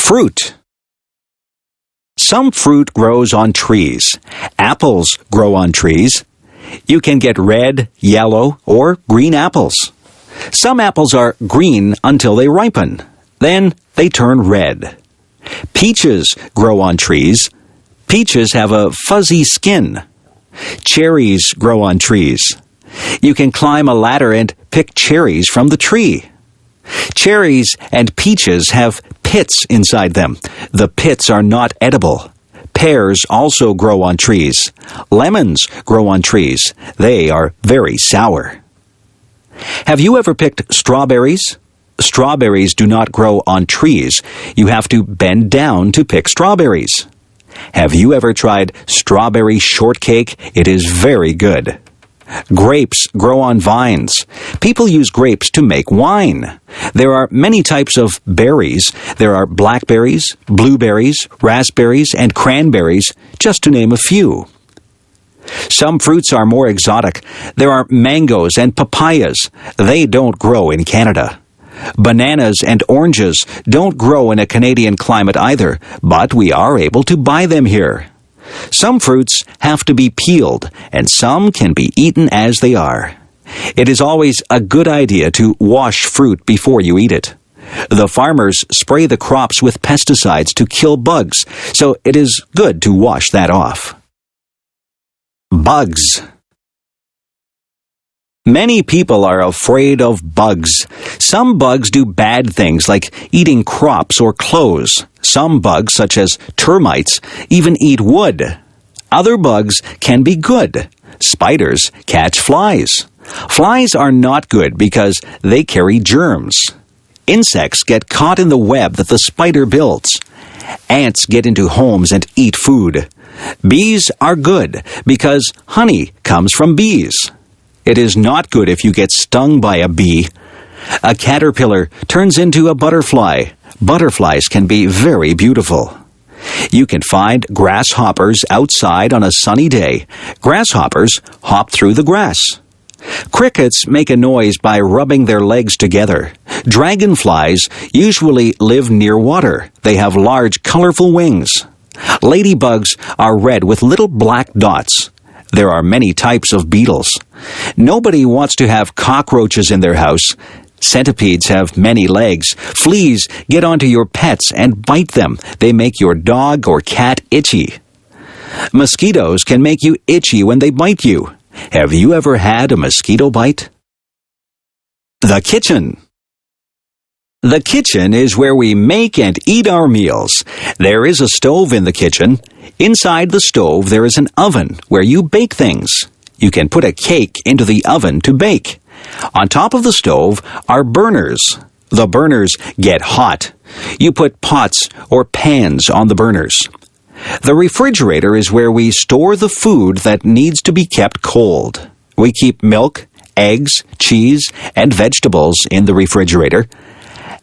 Fruit. Some fruit grows on trees. Apples grow on trees. You can get red, yellow, or green apples. Some apples are green until they ripen. Then they turn red. Peaches grow on trees. Peaches have a fuzzy skin. Cherries grow on trees. You can climb a ladder and pick cherries from the tree. Cherries and peaches have pits inside them. The pits are not edible. Pears also grow on trees. Lemons grow on trees. They are very sour. Have you ever picked strawberries? Strawberries do not grow on trees. You have to bend down to pick strawberries. Have you ever tried strawberry shortcake? It is very good. Grapes grow on vines. People use grapes to make wine. There are many types of berries. There are blackberries, blueberries, raspberries, and cranberries, just to name a few. Some fruits are more exotic. There are mangoes and papayas. They don't grow in Canada. Bananas and oranges don't grow in a Canadian climate either, but we are able to buy them here. Some fruits have to be peeled, and some can be eaten as they are. It is always a good idea to wash fruit before you eat it. The farmers spray the crops with pesticides to kill bugs, so it is good to wash that off. Bugs. Many people are afraid of bugs. Some bugs do bad things like eating crops or clothes. Some bugs, such as termites, even eat wood. Other bugs can be good. Spiders catch flies. Flies are not good because they carry germs. Insects get caught in the web that the spider builds. Ants get into homes and eat food. Bees are good because honey comes from bees. It is not good if you get stung by a bee. A caterpillar turns into a butterfly. Butterflies can be very beautiful. You can find grasshoppers outside on a sunny day. Grasshoppers hop through the grass. Crickets make a noise by rubbing their legs together. Dragonflies usually live near water. They have large, colorful wings. Ladybugs are red with little black dots. There are many types of beetles. Nobody wants to have cockroaches in their house. Centipedes have many legs. Fleas get onto your pets and bite them. They make your dog or cat itchy. Mosquitoes can make you itchy when they bite you. Have you ever had a mosquito bite? The kitchen. The kitchen is where we make and eat our meals. There is a stove in the kitchen. Inside the stove there is an oven where you bake things. You can put a cake into the oven to bake. On top of the stove are burners. The burners get hot. You put pots or pans on the burners. The refrigerator is where we store the food that needs to be kept cold. We keep milk, eggs, cheese, and vegetables in the refrigerator.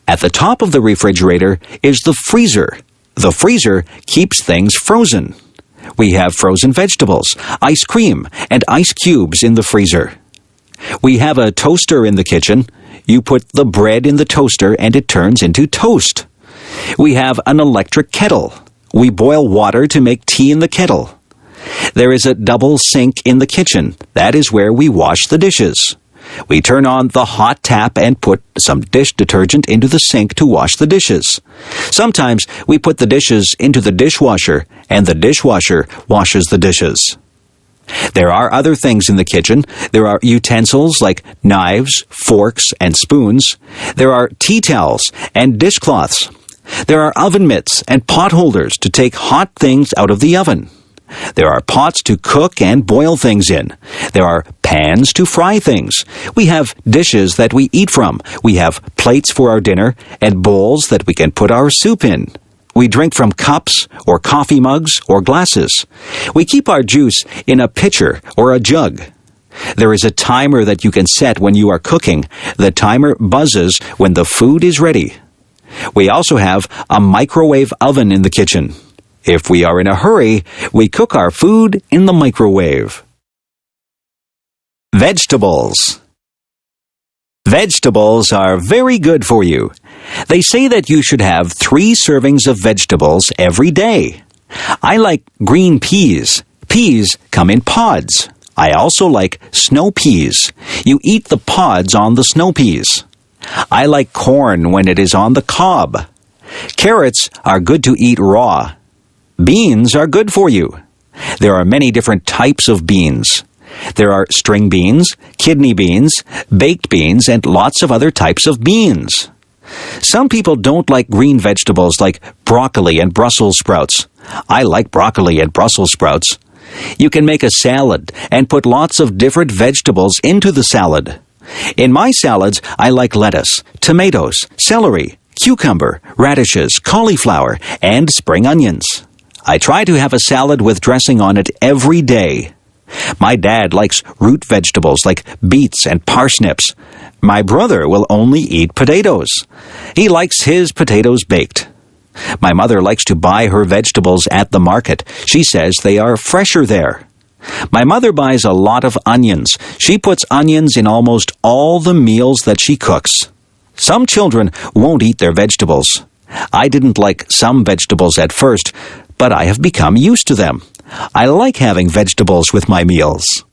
At the top of the refrigerator is the freezer. The freezer keeps things frozen. We have frozen vegetables, ice cream, and ice cubes in the freezer. We have a toaster in the kitchen. You put the bread in the toaster and it turns into toast. We have an electric kettle. We boil water to make tea in the kettle. There is a double sink in the kitchen. That is where we wash the dishes. We turn on the hot tap and put some dish detergent into the sink to wash the dishes. Sometimes we put the dishes into the dishwasher, and the dishwasher washes the dishes. There are other things in the kitchen. There are utensils like knives, forks, and spoons. There are tea towels and dishcloths. There are oven mitts and pot holders to take hot things out of the oven. There are pots to cook and boil things in. There are pans to fry things. We have dishes that we eat from. We have plates for our dinner and bowls that we can put our soup in. We drink from cups or coffee mugs or glasses. We keep our juice in a pitcher or a jug. There is a timer that you can set when you are cooking. The timer buzzes when the food is ready. We also have a microwave oven in the kitchen. If we are in a hurry, we cook our food in the microwave. Vegetables. Vegetables are very good for you. They say that you should have 3 servings of vegetables every day. I like green peas. Peas come in pods. I also like snow peas. You eat the pods on the snow peas. I like corn when it is on the cob. Carrots are good to eat raw. Beans are good for you. There are many different types of beans. There are string beans, kidney beans, baked beans, and lots of other types of beans. Some people don't like green vegetables like broccoli and Brussels sprouts. I like broccoli and Brussels sprouts. You can make a salad and put lots of different vegetables into the salad. In my salads, I like lettuce, tomatoes, celery, cucumber, radishes, cauliflower, and spring onions. I try to have a salad with dressing on it every day. My dad likes root vegetables like beets and parsnips. My brother will only eat potatoes. He likes his potatoes baked. My mother likes to buy her vegetables at the market. She says they are fresher there. My mother buys a lot of onions. She puts onions in almost all the meals that she cooks. Some children won't eat their vegetables. I didn't like some vegetables at first, but I have become used to them. I like having vegetables with my meals.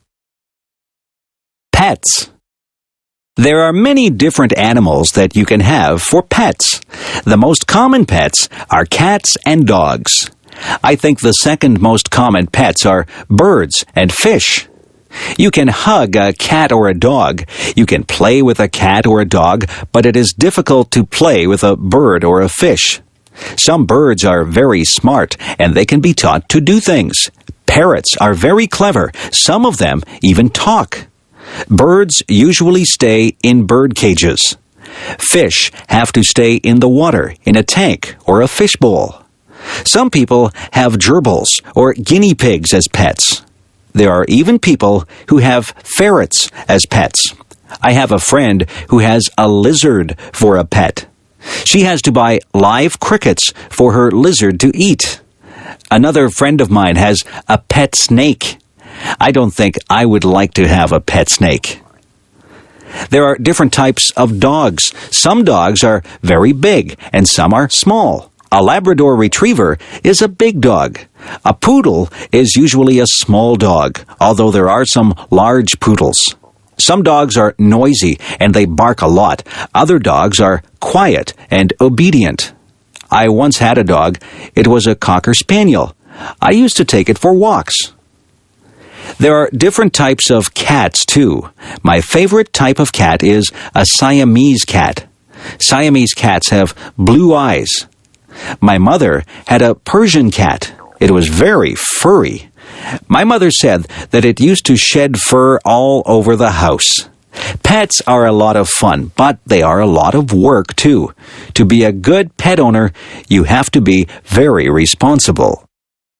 Pets. There are many different animals that you can have for pets. The most common pets are cats and dogs. I think the second most common pets are birds and fish. You can hug a cat or a dog. You can play with a cat or a dog, but it is difficult to play with a bird or a fish. Some birds are very smart, and they can be taught to do things. Parrots are very clever. Some of them even talk. Birds usually stay in bird cages. Fish have to stay in the water, in a tank or a fishbowl. Some people have gerbils or guinea pigs as pets. There are even people who have ferrets as pets. I have a friend who has a lizard for a pet. She has to buy live crickets for her lizard to eat. Another friend of mine has a pet snake. I don't think I would like to have a pet snake. There are different types of dogs. Some dogs are very big and some are small. A Labrador Retriever is a big dog. A poodle is usually a small dog, although there are some large poodles. Some dogs are noisy and they bark a lot. Other dogs are quiet and obedient. I once had a dog. It was a Cocker Spaniel. I used to take it for walks. There are different types of cats, too. My favorite type of cat is a Siamese cat. Siamese cats have blue eyes. My mother had a Persian cat. It was very furry. My mother said that it used to shed fur all over the house. Pets are a lot of fun, but they are a lot of work, too. To be a good pet owner, you have to be very responsible.